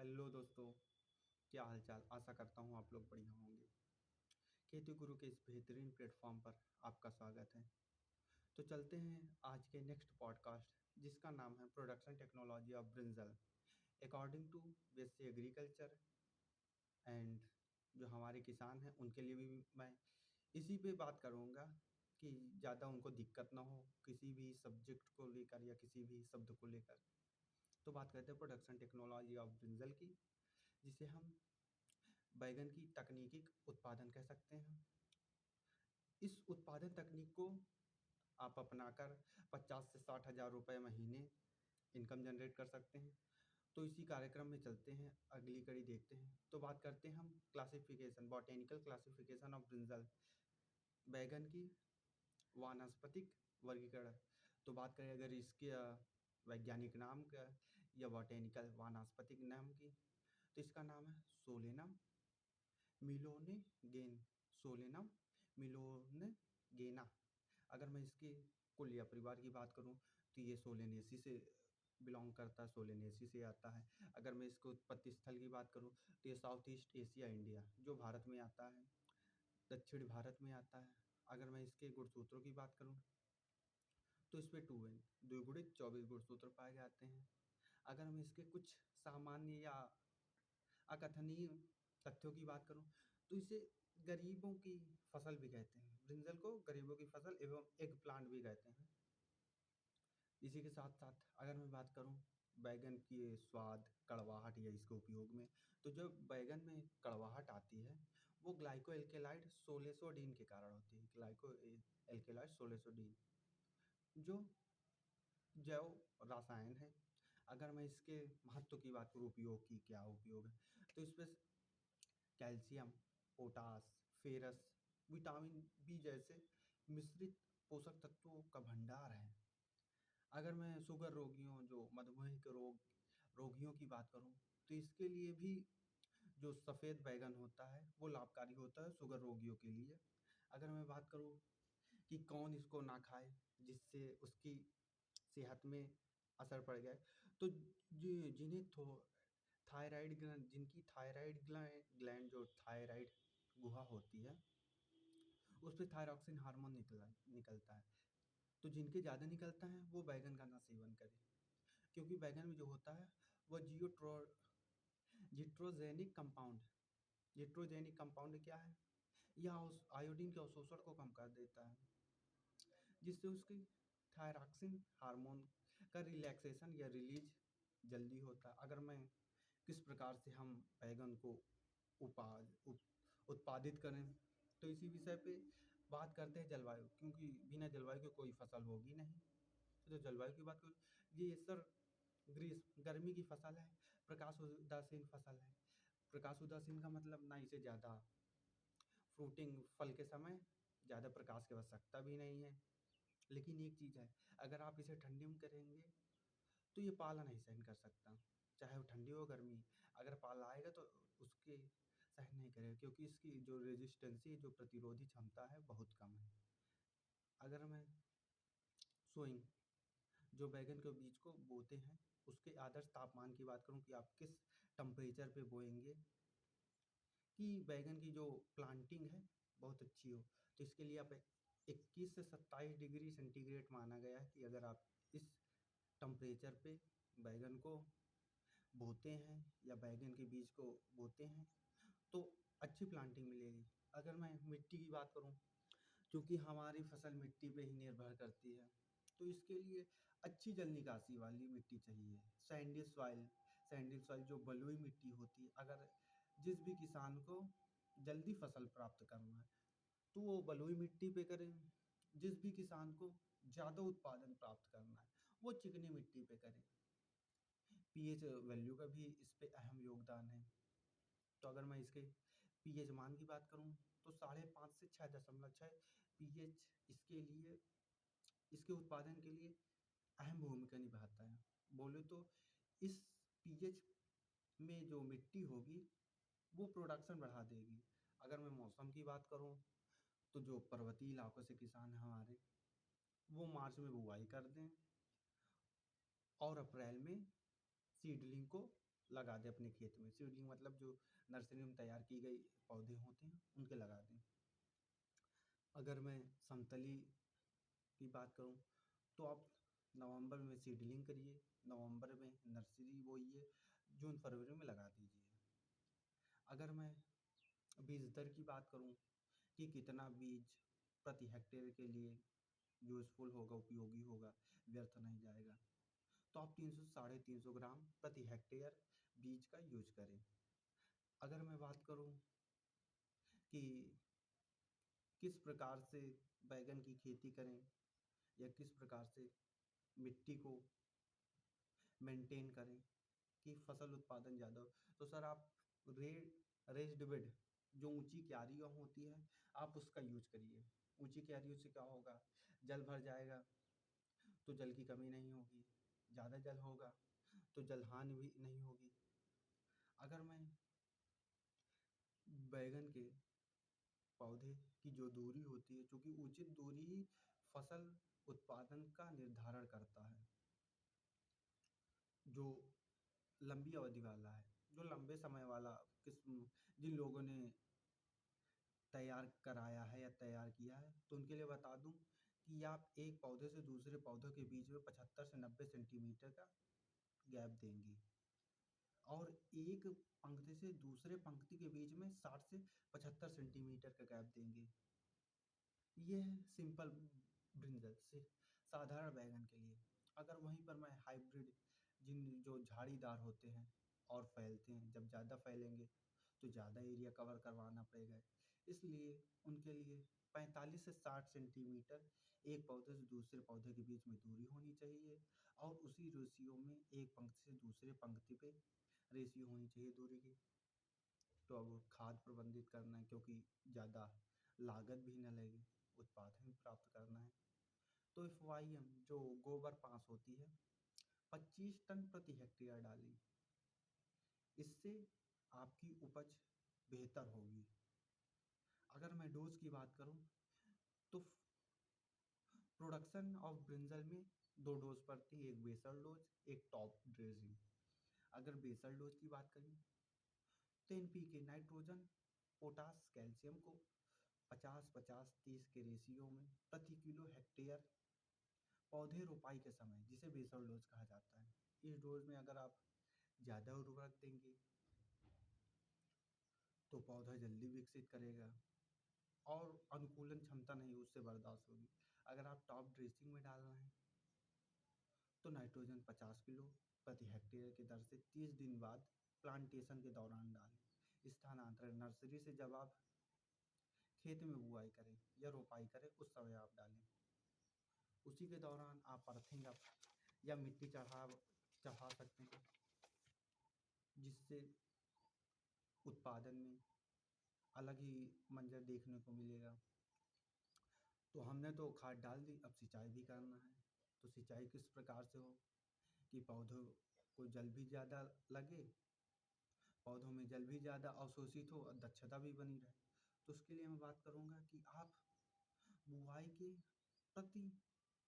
Hello दोस्तों, क्या हालचाल। आशा करता हूँ आप लोग बढ़िया होंगे। खेती गुरु के इस बेहतरीन प्लेटफॉर्म पर आपका स्वागत है। तो चलते हैं आज के नेक्स्ट पॉडकास्ट, जिसका नाम है production technology of brinjal according to BSc agriculture. And जो हमारे किसान हैं उनके लिए भी मैं इसी पे बात करूँगा कि ज़्यादा उनको दिक्कत ना हो किसी भी सब्जेक्ट को लेकर या किसी भी शब्द को लेकर। तो बात करते हैं प्रोडक्शन टेक्नोलॉजी ऑफ ब्रिंजल की, जिसे हम बैगन की तकनीकी उत्पादन कह सकते हैं। इस उत्पादन तकनीक को आप अपनाकर 50 से 60 हज़ार रुपये महीने इनकम जनरेट कर सकते हैं। तो इसी कार्यक्रम में चलते हैं, अगली कड़ी देखते हैं। तो बात करते हैं हम classification, botanical classification of brinjal, बैगन की वानस्पतिक वर्गीकरण। तो बात करें अगर इसके वैज्ञानिक नाम का या बॉटेनिकल वानस्पतिक नाम की, तो इसका नाम है सोलेनम मिलोनेगेन, सोलेनम मिलोनेगेना। अगर मैं इसके कुल या परिवार की बात करूं तो ये सोलेनेसी से बिलोंग करता है, सोलेनेसी से आता है। अगर मैं इसको उत्पत्ति स्थल की बात करूं तो ये साउथ ईस्ट एशिया इंडिया जो भारत में आता है, दक्षिण भारत में आता है। अगर मैं इसके गुणसूत्रों की बात करूं तो इस पर 2n द्विगुणित 24 गुणसूत्र पाए जाते हैं। अगर मैं इसके कुछ सामान्य या अकथनीय तथ्यों की बात करूं तो इसे गरीबों की फसल भी कहते हैं। ब्रिंजल को गरीबों की फसल एवं एग प्लांट भी कहते हैं। इसी के साथ साथ अगर मैं बात करूं बैगन की स्वाद, कड़वाहट या इसके उपयोग में, तो जब बैगन में कड़वाहट आती है वो ग्लाइको एल्केलाइड सोलेसोडीन के कारण होती है। ग्लाइको एल्केलाइड सोलेसोडीन जो जैव रसायन है। अगर मैं इसके महत्व की बात करूँ, उपयोग की क्या उपयोग है, तो इसमें calcium, potash, ferrous, vitamin B जैसे मिश्रित पोषक तत्वों का भंडार है। अगर मैं शुगर रोगियों, जो मधुमेह के रोगियों की बात करूं, तो इसके लिए भी जो सफ़ेद बैगन होता है वो लाभकारी होता है शुगर रोगियों के लिए। अगर मैं बात करूं कि कौन इसको ना खाए जिससे उसकी सेहत में असर पड़ जाए, तो जिन्हें थायराइड ग्लैंड, जिनकी थायराइड ग्लैंड जो थायराइड गुहा होती है उस पर थायरॉक्सिन हार्मोन निकलता है। तो जिनके ज़्यादा निकलता है वो बैगन का ना सेवन करें, क्योंकि बैगन में जो होता है वह जिट्रोजेनिक कंपाउंड, जिट्रोजेनिक कंपाउंड क्या है, यह उस आयोडीन के अवशोषण को कम कर देता है, जिससे उसकी थायरॉक्सिन हार्मोन का रिलैक्सेशन या रिलीज जल्दी होता है। अगर मैं किस प्रकार से हम बैगन को उत्पादित करें, तो इसी विषय पे बात करते हैं जलवायु, क्योंकि बिना जलवायु के कोई फसल होगी नहीं। तो जलवायु की बात करूँ, ये सर ग्रीष्म गर्मी की फसल है, प्रकाश उदासीन फसल है। प्रकाश उदासीन का मतलब ना इसे ज़्यादा फ्रूटिंग फल के समय ज़्यादा प्रकाश की आवश्यकता भी नहीं है। लेकिन एक चीज़ है, अगर आप इसे ठंडी में करेंगे तो ये पाला नहीं सहन कर सकता, चाहे वो ठंडी हो गर्मी। अगर पाला आएगा तो उसके सहन नहीं करेगा, क्योंकि इसकी जो रेजिस्टेंसी, जो प्रतिरोधी क्षमता है बहुत कम है। अगर मैं सोइंग, जो बैगन के बीज को बोते हैं, उसके आदर्श तापमान की बात करूं कि आप किस टेम्परेचर पे बोएंगे कि बैगन की जो प्लांटिंग है बहुत अच्छी हो, तो इसके लिए आप 21 से 27 डिग्री सेंटीग्रेड माना गया है कि अगर आप इस टेम्परेचर पे बैगन को बोते हैं या बैगन के बीज को बोते हैं तो अच्छी प्लांटिंग मिलेगी। अगर मैं मिट्टी की बात करूं, क्योंकि हमारी फसल मिट्टी पे ही निर्भर करती है, तो इसके लिए अच्छी जल निकासी वाली मिट्टी चाहिए। सैंडी सॉइल जो बलुई मिट्टी होती है, अगर जिस भी किसान को जल्दी फसल प्राप्त करना है तो वो बलुई मिट्टी पे करें। जिस भी किसान को ज़्यादा उत्पादन प्राप्त करना है वो चिकनी मिट्टी पे करें। पीएच वैल्यू का भी इस पे अहम योगदान है। तो अगर मैं इसके पीएच मान की बात करूं तो 5.5 से 6.6 पीएच इसके लिए, इसके उत्पादन के लिए अहम भूमिका निभाता है। बोले तो इस पीएच में जो मिट्टी होगी वो प्रोडक्शन बढ़ा देगी। अगर मैं मौसम की बात करूं तो जो पर्वतीय इलाकों से किसान हैं हमारे, वो मार्च में बुआई कर दें और अप्रैल में सीडलिंग को लगा दें अपने खेत में। सीडलिंग मतलब जो नर्सरी में तैयार की गई पौधे होते हैं उनके लगा दें। अगर मैं समतली की बात करूं तो आप नवंबर में सीडलिंग करिए, नवंबर में नर्सरी बोइए, जून फरवरी में लगा दीजिए। अगर मैं बीज दर की बात करूं कि कितना बीज प्रति हेक्टेयर के लिए यूज़फुल होगा, उपयोगी होगा, व्यर्थ नहीं जाएगा, तो आप 300 साढ़े 300 ग्राम प्रति हेक्टेयर बीज का यूज करें। अगर मैं बात करूं कि किस प्रकार से बैगन की खेती करें या किस प्रकार से मिट्टी को मेंटेन करें कि फसल उत्पादन ज़्यादा हो, तो सर आप रेज्ड बेड जो ऊंची क्यारियाँ होती हैं आप उसका यूज करिए। ऊंची क्यारियों से क्या होगा, जल भर जाएगा तो जल की कमी नहीं होगी, ज़्यादा जल होगा तो जलहानि भी नहीं होगी। अगर मैं बैगन के पौधे की जो दूरी होती है, चूँकि उचित दूरी ही फसल उत्पादन का निर्धारण करता है। जो लंबी अवधि वाला है, जो लंबे समय वाला किस्म जिन लोगों ने तैयार कराया है या तैयार किया है, तो उनके लिए बता दूं कि आप एक पौधे से दूसरे पौधों के बीच में 75 से 90 सेंटीमीटर का गैप देंगी और एक पंक्ति से दूसरे पंक्ति के बीच में 60 से 75 सेंटीमीटर का गैप देंगे। ये है सिंपल ब्रिंजल से साधारण बैगन के लिए। अगर वहीं पर मैं हाइब्रिड जिन जो झाड़ीदार होते हैं और फैलते हैं, जब ज़्यादा फैलेंगे तो ज़्यादा एरिया कवर करवाना पड़ेगा, इसलिए उनके लिए 45 से 60 सेंटीमीटर एक पौधे से दूसरे पौधे के बीच में दूरी होनी चाहिए और उसी रेशियो में एक पंक्ति से दूसरे पंक्ति पे रेशियो होनी चाहिए दूरी की। तो अब खाद प्रबंधित करना है क्योंकि ज़्यादा लागत भी न लगे, उत्पादन भी प्राप्त करना है, तो FYM जो गोबर पास होती है 25 टन प्रति हेक्टेयर डालें। इससे आपकी उपज बेहतर होगी। अगर मैं डोज की बात करूं तो प्रोडक्शन ऑफ ब्रिंजल में 2 डोज पड़ती है, एक बेसल डोज, एक टॉप ड्रेजिंग। अगर बेसल डोज की बात करें तो NPK नाइट्रोजन, पोटास, कैल्शियम को 50-50-30 के रेशियो में प्रति किलो हेक्टेयर पौधे रोपाई के समय, जिसे बेसल डोज कहा जाता है। इस डोज में अगर आप ज़्यादा उर्वरक देंगे तो पौधा जल्दी विकसित करेगा और अनुकूलन क्षमता नहीं उससे बर्दाश्त होगी। अगर आप टॉप ड्रेसिंग में डाल रहे हैं तो नाइट्रोजन 50 किलो प्रति हेक्टेयर की दर से 30 दिन बाद प्लांटेशन के दौरान डालें। स्थानांतरण नर्सरी से जब आप खेत में बुआई करें या रोपाई करें उस समय आप डालें। उसी के दौरान आप अर्थिंग या मिट्टी चढ़ा सकते हैं, जिससे उत्पादन में अलग ही मंजर देखने को मिलेगा। तो हमने तो खाद डाल दी, अब सिंचाई भी करना है। तो सिंचाई किस प्रकार से हो कि पौधों को जल भी ज़्यादा लगे, पौधों में जल भी ज़्यादा अवशोषित हो और दक्षता भी बनी रहे। तो उसके लिए मैं बात करूँगा कि आप बुआई के प्रति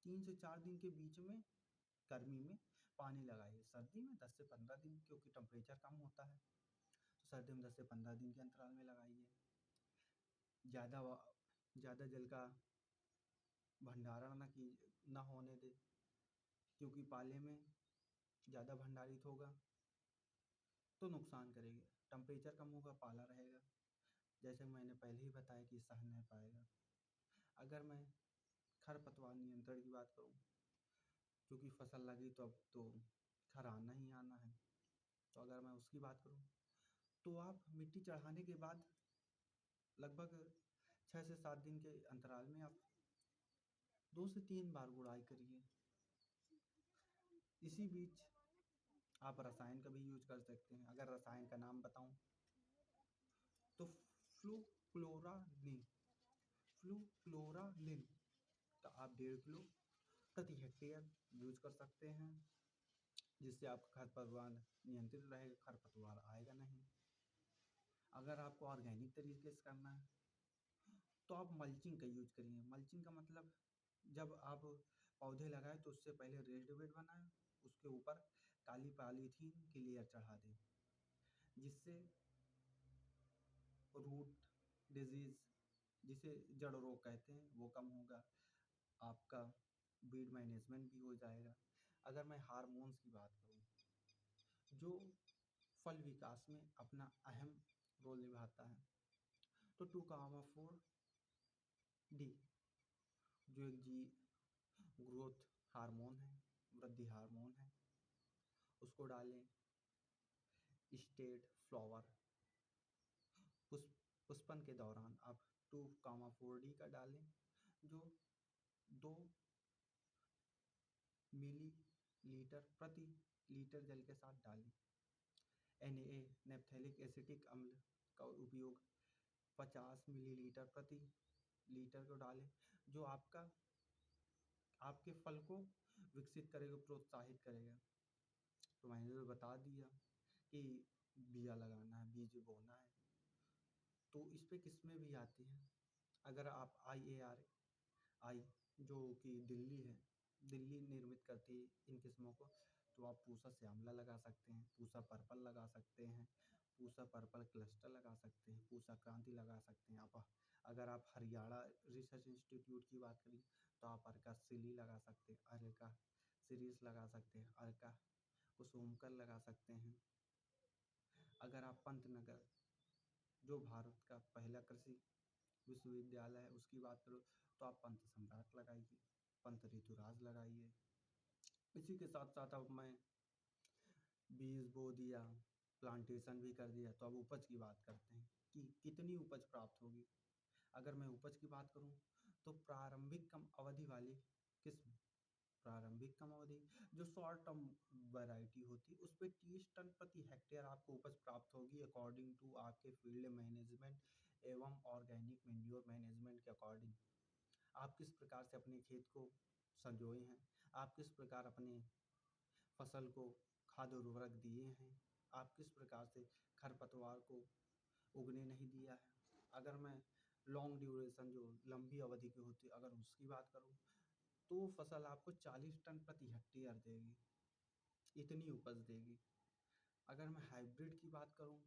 3 से 4 दिन के बीच में गर्मी में पानी लगाइए। सर्दी में 10 से 15 दिन, क्योंकि टेम्परेचर कम होता है, तो सर्दी में 10 से 15 दिन के अंतराल में लगाइए। ज़्यादा ज़्यादा जल का भंडारण न होने दें, क्योंकि पाले में ज़्यादा भंडारित होगा तो नुकसान करेगी। टेम्परेचर कम होगा, पाला रहेगा, जैसे मैंने पहले ही बताया कि सह नहीं पाएगा। अगर मैं खरपतवार नियंत्रण की बात करूं, क्योंकि फसल लगी तो अब तो खर आना ही आना है, तो अगर मैं उसकी बात करूं तो आप मिट्टी चढ़ाने के बाद लगभग 6 से 7 दिन के अंतराल में आप 2 से 3 बार गुड़ाई करिए। इसी बीच आप रसायन का भी यूज कर सकते हैं। अगर रसायन का नाम बताऊं तो फ्लूक्लोरालिन फ्लूक्लोरालिन का आप 1.5 किलो प्रति हेक्टेयर यूज कर सकते हैं, जिससे आपका खरपतवार नियंत्रित रहेगा, खरपतवार आएगा नहीं। अगर आपको ऑर्गेनिक तरीके से करना है तो आप मल्चिंग का यूज करिए। मल्चिंग का मतलब, जब आप पौधे लगाएं तो उससे पहले रेस्ड बेड बनाएं, उसके ऊपर काली पॉलीथीन की लेयर चढ़ा दें, जिससे रूट डिजीज़, जिसे जड़ रोग कहते हैं, वो कम होगा। आपका बीड मैनेजमेंट भी हो जाएगा। अगर मैं हार्मोन्स की बात करूँ, जो फल विकास में अपना अहम रोल निभाता है, तो 2-4-D जो एक जी ग्रोथ हार्मोन है, वृद्धि हार्मोन है, उसको डालें। स्टेट फ्लावर पुष्पन के दौरान आप 2-4D का डालें, जो 2 मिली लीटर प्रति लीटर जल के साथ डालें। Na नैप्थेलिक एसिटिक अम्ल का उपयोग 50 मिलीलीटर प्रति लीटर को डालें, जो आपके फल को विकसित करेगा, प्रोत्साहित करेगा। तो मैंने तो बता दिया कि बिया लगाना है, बीज बोना है, तो इस पे किस्में भी आती हैं। अगर आप IARI जो कि दिल्ली निर्मित करती है इन किस्मों को, तो आप पूसा श्यामला लगा सकते हैं, पूसा पर्पल लगा सकते हैं, पूसा पर्पल क्लस्टर लगा सकते हैं, पूसा क्रांति लगा सकते हैं। अगर आप हरियाणा रिसर्च इंस्टीट्यूट की बात करें, तो आप अर्का सिली लगा सकते हैं, अर्का सीरीज लगा सकते हैं, अर्का कुसुमकर लगा सकते हैं। अगर आप पंतनगर, जो भारत का पहला कृषि विश्वविद्यालय है, उसकी बात करो, तो आप पंत सम्राट लगाइए, पंत ऋतुराज लगाइए। इसी के साथ साथ अब मैं बीज बो दिया, प्लांटेशन भी कर दिया, तो अब उपज की बात करते हैं कि कितनी उपज प्राप्त होगी। अगर मैं उपज की बात करूं, तो प्रारंभिक कम अवधि वाली किस्म, प्रारंभिक कम अवधि जो शॉर्ट टर्म वैरायटी होती है, उस पर 30 टन प्रति हेक्टेयर आपको उपज प्राप्त होगी, अकॉर्डिंग टू आपके फील्ड मैनेजमेंट एवं ऑर्गेनिक मैन्योर मैनेजमेंट के अकॉर्डिंग। आप किस प्रकार से अपने खेत को संजोए हैं, आप किस प्रकार अपने फसल को खाद उर्वरक दिए हैं, आप किस प्रकार से खरपतवार को उगने नहीं दिया है। अगर मैं लॉन्ग ड्यूरेशन जो लंबी अवधि की होती है, अगर उसकी बात करूं, तो फसल आपको 40 टन प्रति हेक्टेयर देगी, इतनी उपज देगी। अगर मैं हाइब्रिड की बात करूं,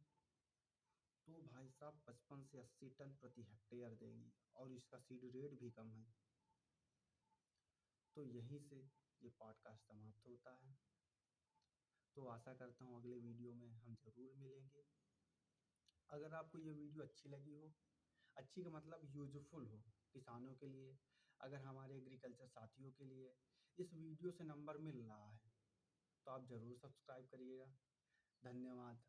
तो भाई साहब 55 से 80 टन प्रति हेक्टेयर देगी, और इसका सीड रेट भी कम है। तो यहीं से ये पॉडकास्ट समाप्त होता है। तो आशा करता हूँ अगले वीडियो में हम ज़रूर मिलेंगे। अगर आपको ये वीडियो अच्छी लगी हो, अच्छी का मतलब यूज़फुल हो किसानों के लिए, अगर हमारे एग्रीकल्चर साथियों के लिए इस वीडियो से नंबर मिल रहा है, तो आप ज़रूर सब्सक्राइब करिएगा। धन्यवाद।